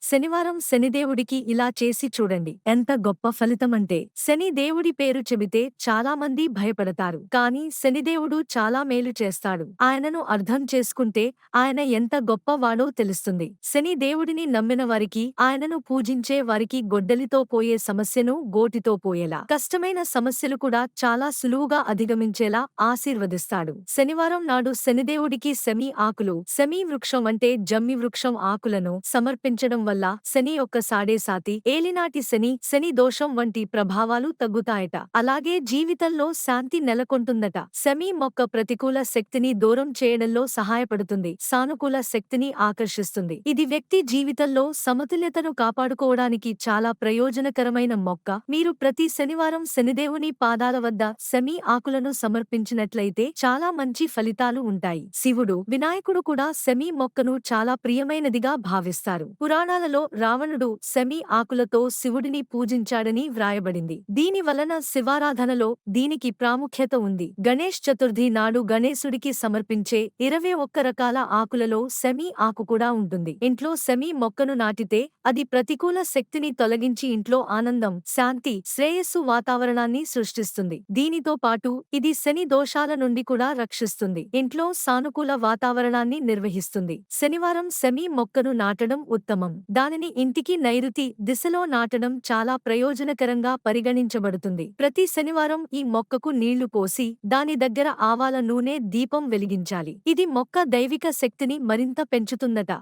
శనివారం శనిదేవుడికి ఇలా చేసి చూడండి. ఎంత గొప్ప ఫలితమంటే, శని దేవుడి పేరు చెబితే చాలా మంది భయపడతారు. కానీ శనిదేవుడు చాలా మేలు చేస్తాడు. ఆయనను అర్థం చేసుకుంటే ఆయన ఎంత గొప్పవాడో తెలుస్తుంది. శని దేవుడిని నమ్మిన వారికి, ఆయనను పూజించే వారికి గొడ్డలితో పోయే సమస్యను గోటితో పోయేలా, కష్టమైన సమస్యలు కూడా చాలా సులువుగా అధిగమించేలా ఆశీర్వదిస్తాడు. శనివారం నాడు శనిదేవుడికి సెమి ఆకులు, సెమి వృక్షం అంటే జమ్మి వృక్షం ఆకులను సమర్పించడం వల్ల శని యొక్క సాడేసాతి, ఏలినాటి శని, శని దోషం వంటి ప్రభావాలు తగ్గుతాయట. అలాగే జీవితంలో శాంతి నెలకొంటుందట. సెమి మొక్క ప్రతికూల శక్తిని దూరం చేయడంలో సహాయపడుతుంది, సానుకూల శక్తిని ఆకర్షిస్తుంది. ఇది వ్యక్తి జీవితంలో సమతుల్యతను కాపాడుకోవడానికి చాలా ప్రయోజనకరమైన మొక్క. మీరు ప్రతి శనివారం శనిదేవుని పాదాల వద్ద సెమి ఆకులను సమర్పించినట్లయితే చాలా మంచి ఫలితాలు ఉంటాయి. శివుడు, వినాయకుడు కూడా సెమి మొక్కను చాలా ప్రియమైనదిగా భావిస్తారు. పురాణాలలో రావణుడు సెమి ఆకులతో శివుడిని పూజించాడని వ్రాయబడింది. దీని వలన శివారాధనలో దీనికి ప్రాముఖ్యత ఉంది. గణేష్ చతుర్థి నాడు గణేశుడికి సమర్పించే 21 రకాల ఆకులలో సెమి ఆకు కూడా ఉంటుంది. ఇంట్లో సెమి మొక్కను నాటితే అది ప్రతికూల శక్తిని తొలగించి ఇంట్లో ఆనందం, శాంతి, శ్రేయస్సు వాతావరణాన్ని సృష్టిస్తుంది. దీనితో పాటు ఇది శని దోషాల నుండి కూడా రక్షిస్తుంది. ఇంట్లో సానుకూల వాతావరణాన్ని నిర్వహిస్తుంది. శనివారం సెమి మొక్కను నాటడం ఉత్తమం. దానిని ఇంటికి నైరుతి దిశలో నాటడం చాలా ప్రయోజనకరంగా పరిగణించబడుతుంది. ప్రతి శనివారం ఈ మొక్కకు నీళ్లు పోసి దాని దగ్గర ఆవాల నూనె దీపం వెలిగించాలి. ఇది మొక్క దైవిక శక్తిని మరింత పెంచుతుందట.